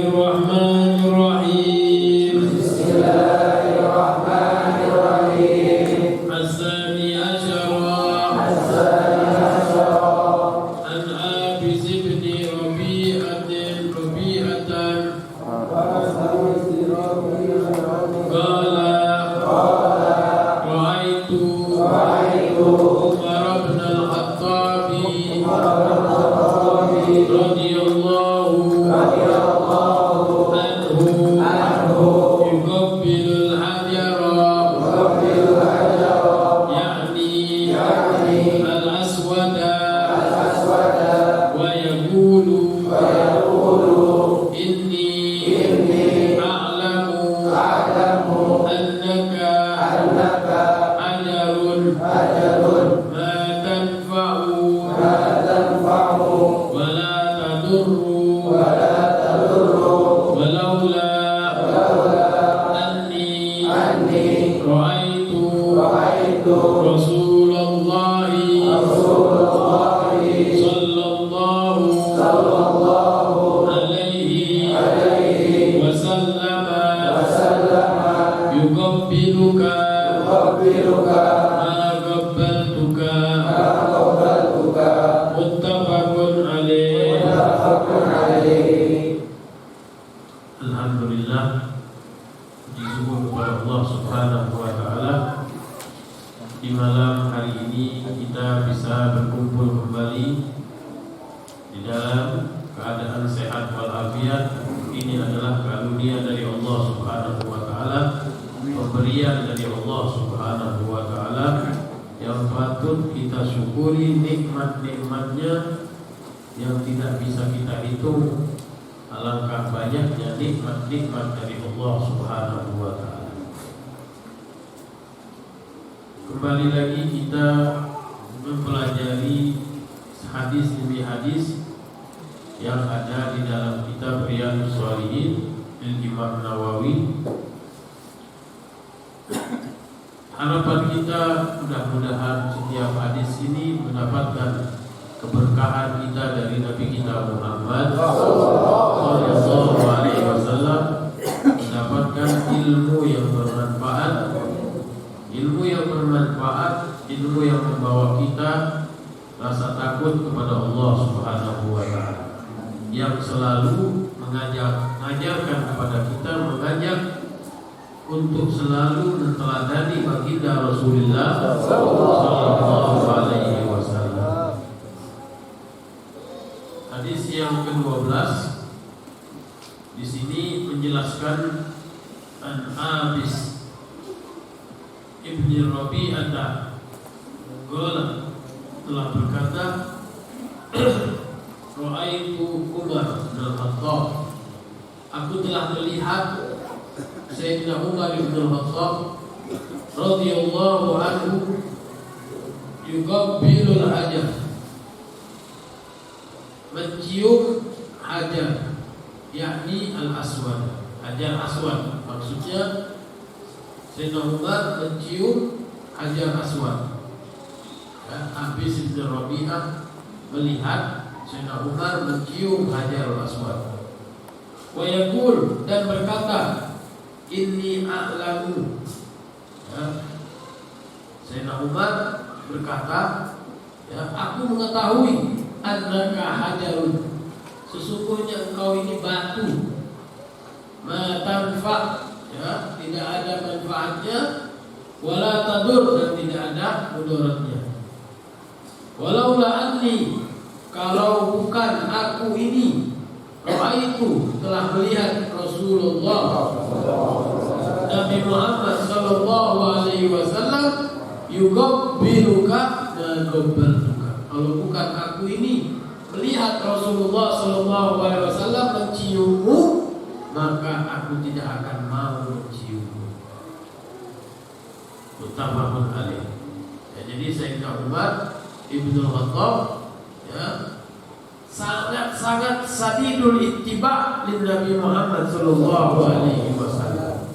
Bismillahirrahmanirrahim. As-sani asyara an Abis ibn Rabi'atan qala ra'aitu Umar ibn al-Khattab radhiyallahu anhu yuqabbilul hajara ya'ni al-aswada wa yaqulu inni a'lamu annaka hajarun ma tanfa'u wa la tadurru walaula anni ra'aitu Rasulullah sallallahu alaihi wasallam yuqabbiluka ma qabbaltuka muttafaqun alaih. Alhamdulillah, puji syukur kepada Allah Subhanahu wa taala. Di malam hari ini kita bisa berkumpul kembali di dalam keadaan sehat walafiat. Ini adalah karunia dari Allah Subhanahu wa taala, pemberian dari Allah Subhanahu wa taala yang patut kita syukuri nikmat-nikmatnya yang tidak bisa kita hitung. Alangkah banyaknya nikmat-nikmat dari Allah Subhanahu wa taala. Kembali lagi kita mempelajari hadis demi hadis yang ada di dalam kitab Riyadhus Shalihin Imam Nawawi. Harapan kita mudah-mudahan setiap hadis ini mendapatkan keberkahan kita dari Nabi kita Muhammad sallallahu alaihi wasallam, mendapatkan ilmu yang bermanfaat, ilmu yang membawa kita rasa takut kepada Allah Subhanahu wa taala, yang selalu mengajarkan kepada kita, mengajak untuk selalu meneladani baginda Rasulullah sallallahu alaihi wasallam. Hadis yang ke-12 di sini menjelaskan an Abis ibn Rabi'ah telah berkata, ra'aitu Umar bin al-Khattab, aku telah melihat Sayyidina Umar bin al-Khattab radhiyallahu anhu yuqabbilul hajar, mencium hajar, yakni al-aswad, hajar aswad. Maksudnya Sayyidina Umar mencium hajar aswad. Abis bin Rabi'ah melihat Sayyidina Umar mencium hajar aswad. Wa yaqul, dan berkata, inni a'lamu. Sayyidina Umar berkata, aku mengetahui annaka hajarun, sesungguhnya engkau ini batu, ma tanfa, tidak ada manfaatnya, wala tadur, dan tidak ada mudaratnya. Walaula anni, kalau bukan aku ini, ra'aitu, telah melihat Rasulullah Nabi Muhammad sallallahu alaihi wasallam yuqabbiluka ma qabbaltuka. Kalau bukan aku ini melihat Rasulullah sallallahu alaihi wasallam menciummu, maka aku tidak akan mau menciummu. Muttafaqun alaih. Jadi Sayyidina Umar Ibnu Khattab sangat sadidul ittiba' lin Nabi Muhammad sallallahu alaihi wasallam.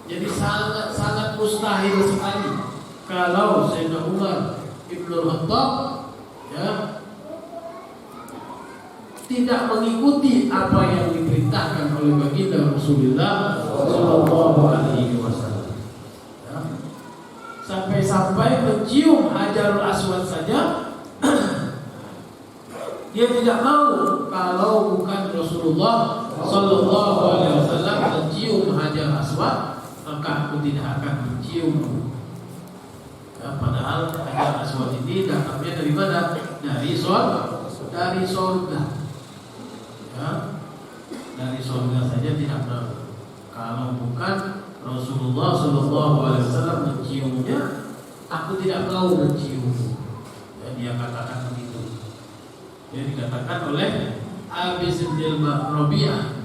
Jadi sangat mustahil sekali kalau Sayyidina Umar Ibnu Khattab tidak mengikuti apa yang diperintahkan oleh oleh baginda Rasulullah Sallallahu Alaihi Wasallam. Ya. Sampai-sampai mencium Hajarul Aswad saja dia tidak mau kalau bukan Rasulullah Sallallahu Alaihi Wasallam mencium Hajar Aswad, maka aku tidak akan mencium. Ya, padahal Hajar Aswad ini datangnya dari mana? Dari surga. Ya, dari surga saja tidak mau. Kalau bukan Rasulullah Sallallahu Alaihi Wasallam menciumnya, aku tidak mau mencium. Ya, dia katakan begitu. Dia dikatakan oleh Abi Sindil Rabi'ah.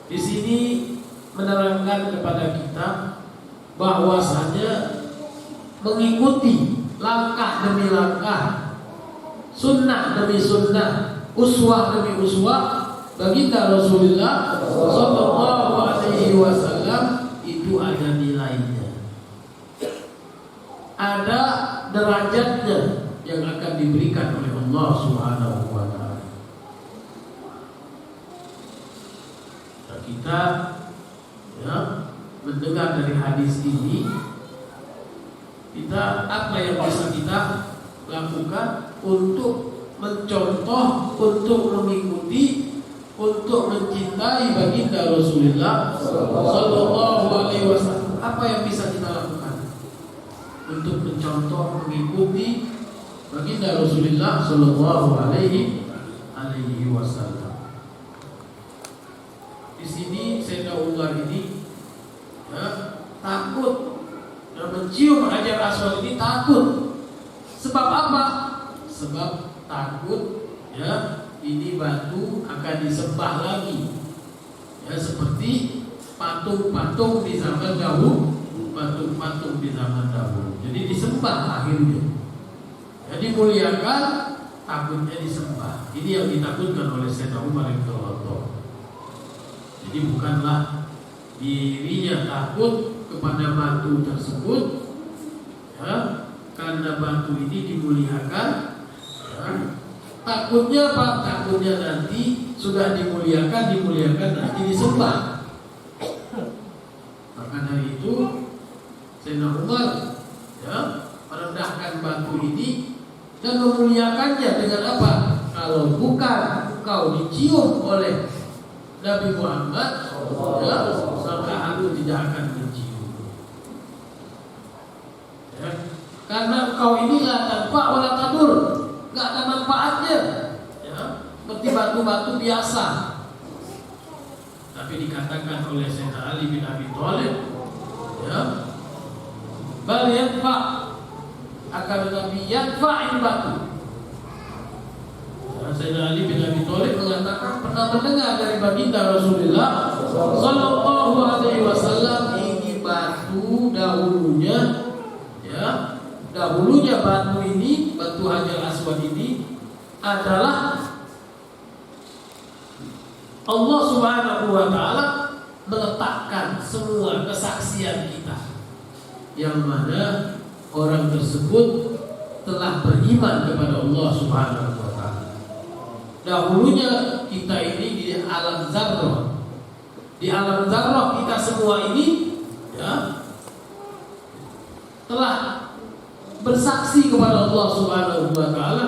Di sini menerangkan kepada kita bahwasanya mengikuti langkah demi langkah, sunnah demi sunnah, uswah demi uswah baginda Rasulullah Sallallahu Alaihi Wasallam itu ada nilainya, ada derajatnya yang akan diberikan oleh Allah Subhanahu wa Ta'ala. Nah, kita ya mendengar dari hadis ini, kita apa yang bisa kita lakukan untuk mencontoh, untuk mengikuti, untuk mencintai baginda Rasulullah Sallallahu Alaihi Wasallam? Apa yang bisa kita lakukan untuk mencontoh, mengikuti baginda Rasulullah Sallallahu Alaihi Wasallam? Di sini Sayyidina Umar ini ya, takut dan mencium Hajar Aswad ini takut. Sebab apa? Sebab takut ya ini batu akan disembah lagi. Ya, seperti patung-patung di zaman dahulu, patung-patung di zaman dahulu. Jadi disembah akhirnya. Jadi muliakan, takutnya disembah. Ini yang ditakutkan oleh Sayyidina Umar bin Khattab. Jadi bukanlah dirinya takut kepada batu tersebut, ya, karena batu ini dimuliakan. Ya. Takutnya apa? Takutnya nanti sudah dimuliakan nanti disembah. Maka dari itu Sayyidina Umar ya merendahkan batu ini dan memuliakannya dengan apa? Kalau bukan engkau dicium oleh Nabi Muhammad, ya, maka aku tidak akan mencium. Ya. Karena engkau inilah tanpa wala tadur, nggak ada manfaatnya. Ya. Seperti batu-batu biasa. Tapi dikatakan oleh Sayyidina Ali bin Abi Thalib, ya, bal yanfa, akan tetapi yanfa'in batu. Sayyidina Ali bin Abi Thalib mengatakan pernah mendengar dari baginda Rasulullah Sallallahu Alaihi Wasallam, ini batu dahulunya, ya, dahulunya batu ini, batu Hajar Aswad ini adalah Allah Subhanahu Wa Taala meletakkan semua kesaksian kita, yang mana orang tersebut telah beriman kepada Allah Subhanahu Wa Taala. Dahulunya kita ini di alam zarrah. Di alam zarrah kita semua ini ya telah bersaksi kepada Allah Subhanahu wa taala.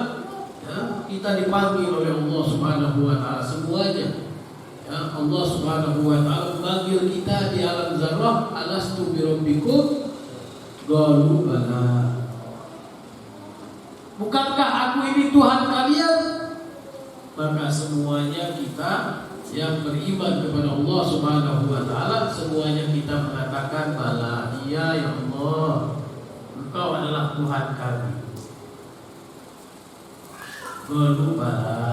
Ya, kita dipanggil oleh Allah Subhanahu wa taala semuanya. Ya, Allah Subhanahu wa taala memanggil kita di alam zarrah, alastu bi rabbikum? Qalu bala. Bukankah aku ini Tuhan kalian? Maka semuanya kita yang beriman kepada Allah Subhanahu wa taala, semuanya kita mengatakan bala, iya ya Allah, Engkau adalah Tuhan kami. Qalu bala.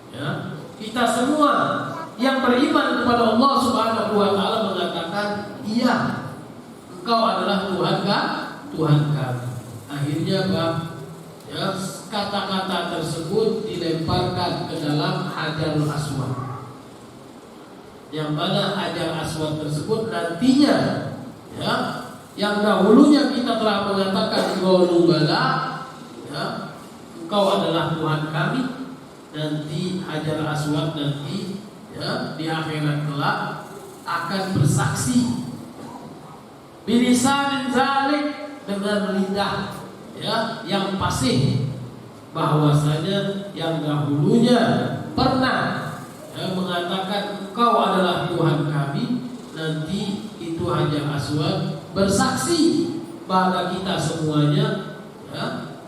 Ya, kita semua yang beriman kepada Allah Subhanahu wa taala mengatakan iya, Engkau adalah Tuhan kami. Akhirnya ya, kata-kata tersebut dilemparkan ke dalam Hajarul Aswad, yang mana Hajar Aswad tersebut nantinya ya, yang dahulunya kita telah mengatakan qalu bala, ya, Engkau adalah Tuhan kami. nanti Hajar Aswad nanti ya di akhirat kelak akan bersaksi bilisanin zalik, dengan lidah ya yang fasih, bahwasanya yang dahulunya pernah mengatakan engkau adalah Tuhan kami, nanti itu Hajar Aswad bersaksi pada kita semuanya ya,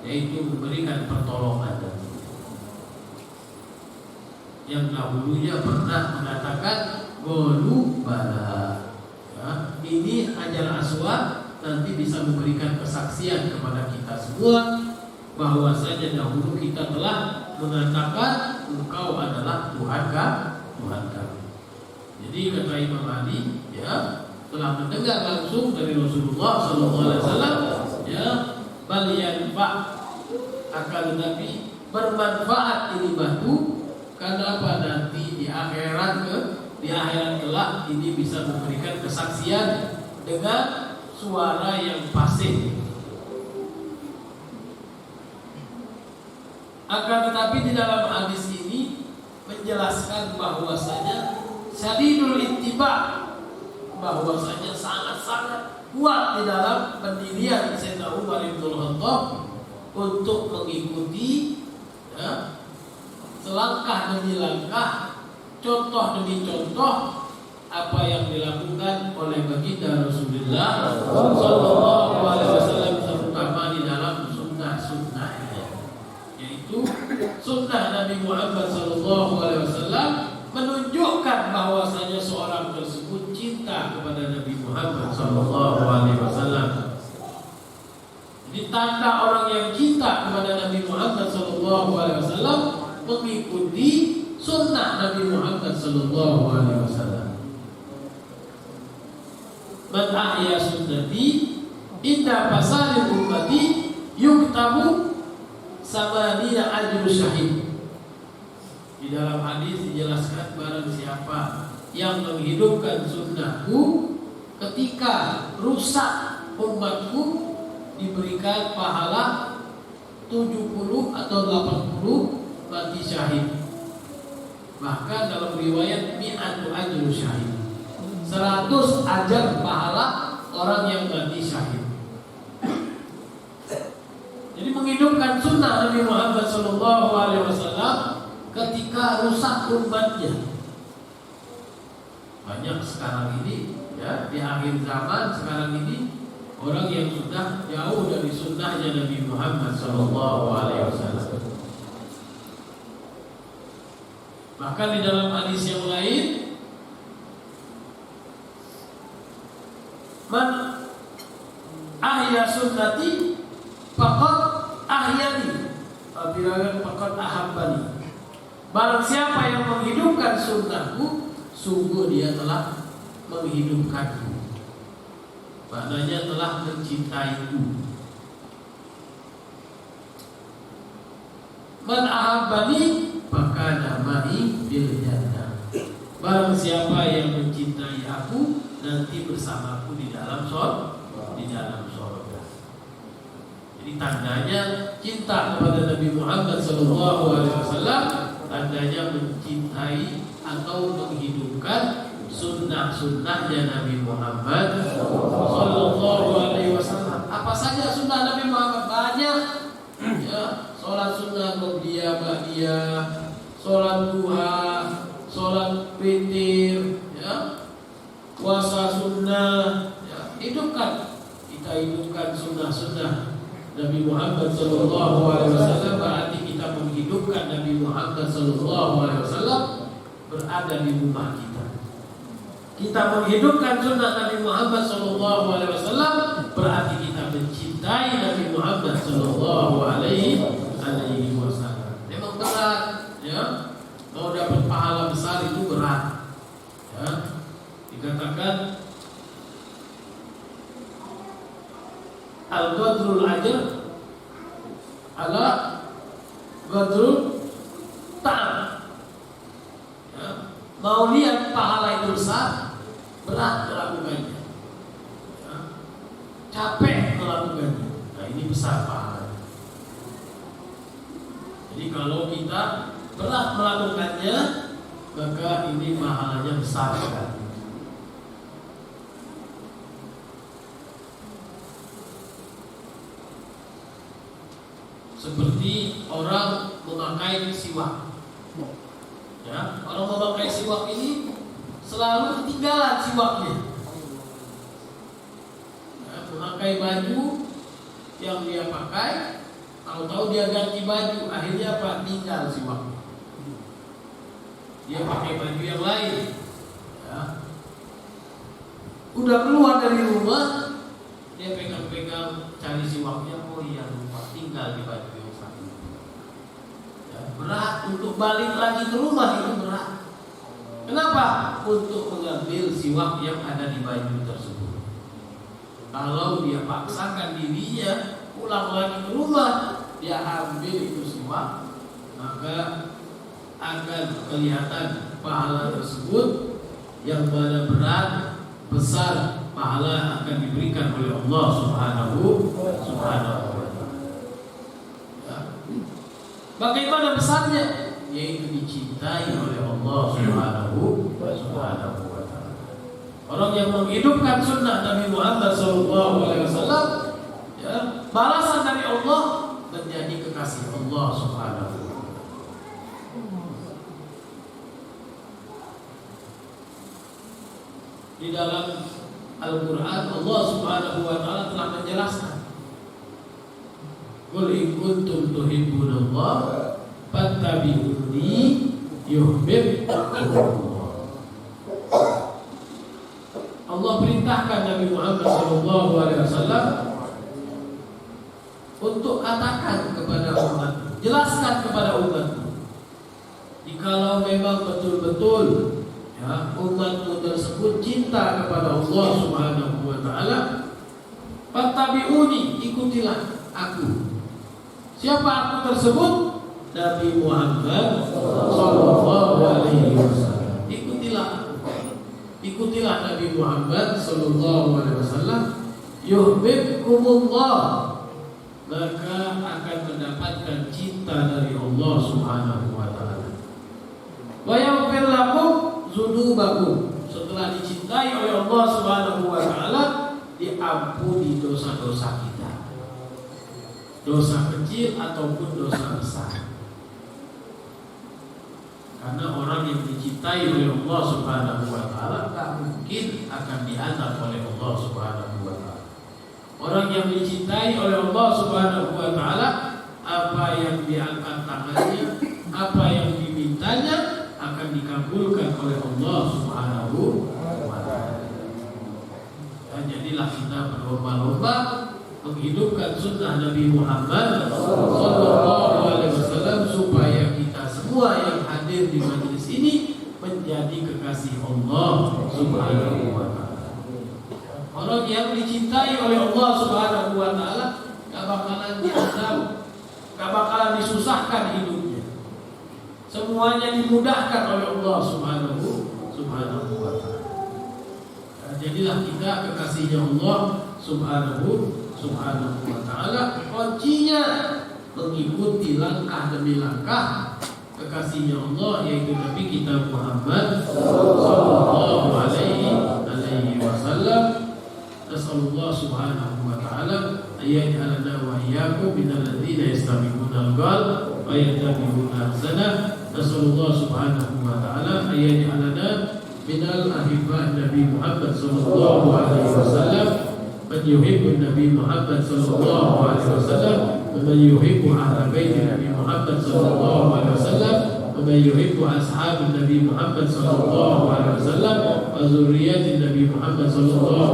yaitu memberikan pertolongan. Yang dahulunya pernah mengatakan golu bala ya, ini Hajar Aswad nanti bisa memberikan kesaksian kepada kita semua bahwasanya dahulu kita telah mengatakan engkau adalah Tuhan kami. Jadi kata Imam Ali ya, telah mendengar langsung dari Rasulullah SAW ya, bal yanfa, akan tetapi bermanfaat ini batu. Karena apa? Nanti di akhirat kelak ini bisa memberikan kesaksian dengan suara yang fasih. Akan tetapi di dalam hadis ini menjelaskan bahwasanya syadidul ittiba, bahwasanya sangat-sangat kuat di dalam pendirian Sayyidina Umar bin Khattab untuk mengikuti ya, selangkah demi langkah, contoh demi contoh apa yang dilakukan oleh baginda Rasulullah Sallallahu Alaihi Wasallam, terutama di dalam sunnah-sunnahnya, yaitu sunnah Nabi Muhammad Sallallahu Alaihi Wasallam menunjukkan bahwasanya seorang tersebut cinta kepada Nabi Muhammad Sallallahu Alaihi Wasallam. Jadi tanda orang yang cinta kepada Nabi Muhammad Sallallahu Alaihi Wasallam mengikuti sunnah Nabi Muhammad Sallallahu Alaihi Wasallam. Man ahya sunnati inda fasadi ummati yuktabu samanina ajru syahid. Di dalam hadis dijelaskan barang siapa yang menghidupkan sunnahku ketika rusak umatku diberikan pahala 70 atau 80 mati syahid. Bahkan dalam riwayat mi'atu ajru syahid, 100 ajar pahala orang yang mati syahid. Jadi menghidupkan sunnah Nabi Muhammad SAW ketika rusak umatnya. Banyak sekarang ini ya, di akhir zaman sekarang ini orang yang sudah jauh dari sunnahnya Nabi Muhammad SAW. Bahkan di dalam hadis yang lain, man ahya sunnati faqad ahyani wa faqad ahabbani. Barang siapa yang menghidupkan sunnahku, sungguh dia telah menghidupkanku. Maknanya telah mencintaiku. Man ahabbani fakana ma'i fil jannah. Barang siapa yang mencintai aku, nanti bersamaku di dalam surga. Jadi tandanya cinta kepada Nabi Muhammad SAW, tandanya mencintai atau menghidupkan sunnah-sunnahnya Nabi Muhammad SAW. Apa saja sunnah Nabi Muhammad? Banyak. Ya, sholat sunnah qobliyah, ba'diyah, sholat duha, sholat witir, ya, puasa sunnah, ya, hidupkan. Kita hidupkan sunnah-sunnah Nabi Muhammad SAW, berarti kita menghidupkan Nabi Muhammad SAW berada di rumah kita. Kita menghidupkan sunnah Nabi Muhammad SAW berarti kita mencintai Nabi Muhammad SAW. Memang berat, ya. Mau dapat pahala besar itu berat, ya. Dikatakan al-qadrul ajr ala qadrul ta'am. Ya. Mau lihat pahala itu besar, berat melakukannya, ya. Capek melakukannya. Nah, ini besar pahala. Jadi kalau kita berat melakukannya, maka ini pahalanya besar sekali. Seperti orang memakai siwak. Ya, orang memakai siwak ini selalu ketinggalan siwaknya. Ya, memakai baju yang dia pakai, tahu-tahu dia ganti baju, akhirnya apa? Tinggal siwaknya. Dia pakai baju yang lain. Ya. Udah keluar dari rumah, dia pegang-pegang cari siwaknya, oh iya lupa, tinggal di baju yang satu. Ya, berat untuk balik lagi ke rumah, itu berat. Kenapa? Untuk mengambil siwak yang ada di baju tersebut. Kalau dia paksakan dirinya pulang lagi ke rumah, dia ambil itu siwak, maka akan kelihatan pahala tersebut yang mana berat, besar, pahala akan diberikan oleh Allah Subhanahu wa ta'ala. Ya. Bagaimana besarnya? Yaitu dicintai oleh Allah Subhanahu wa ta'ala. Orang yang menghidupkan sunnah Nabi Muhammad SAW, ya, balasan dari Allah menjadi kekasih Allah Subhanahu wa ta'ala. Di dalam Al-Quran Allah Subhanahu wa ta'ala telah menjelaskan, qul in kuntum tuhibbunallah fattabi'uni yuhibbukumullah. Allah perintahkan Nabi Muhammad SAW untuk katakan kepada umat, jelaskan kepada umat, jikalau memang betul-betul ya, umatmu tersebut cinta kepada Allah Subhanahu wa ta'ala, fattabi'uni, ikutilah aku. Siapa aku tersebut? Nabi Muhammad sallallahu alaihi wasallam. Ikutilah aku. Ikutilah Nabi Muhammad sallallahu alaihi wasallam, yuhibbukumullah, maka akan mendapatkan cinta dari Allah Subhanahu wa ta'ala. Wa yaghfir lakum dzunubakum, setelah dicintai oleh Allah Subhanahu wa ta'ala, diampuni dosa-dosa kita, dosa kecil ataupun dosa besar. Karena orang yang dicintai oleh Allah Subhanahu wa ta'ala tak mungkin akan diazab oleh Allah Subhanahu wa ta'ala. Orang yang dicintai oleh Allah Subhanahu wa ta'ala, apa yang diangkat tangannya, apa yang dimintanya akan dikabulkan oleh Allah Subhanahu wa ta'ala. Dan jadilah kita berlomba-lomba menghidupkan sunnah Nabi Muhammad sallallahu alaihi wasallam, supaya kita semua yang hadir di majelis ini menjadi kekasih Allah Subhanahu wa ta'ala. Orang yang dicintai oleh Allah Subhanahu wa ta'ala gak bakalan diazab, gak bakalan disusahkan hidupnya. Semuanya dimudahkan oleh Allah Subhanahu wa ta'ala. Nah, jadilah kita kekasihnya Allah Subhanahu wa ta'ala. Kuncinya mengikuti langkah demi langkah kekasihnya Allah, yaitu Nabi kita Muhammad sallallahu alaihi wasallam. Nasallallahu subhanahu wa ta'ala ayyaj'alana wa iyyakum minal ladzina yastami'una al-qawl wa yattabi'una ahsanah. Nasallallahu subhanahu wa ta'ala ayyaj'alana minal ahibba Nabi Muhammad sallallahu alaihi wasallam, man yuhibbu Nabi Muhammad sallallahu alaihi wasallam, wa man yuhibbu ahla baiti Nabi Muhammad sallallahu alaihi wasallam, wa man yuhibbu ashab Nabi Muhammad sallallahu alaihi wasallam, wa zurriyyati Nabi Muhammad sallallahu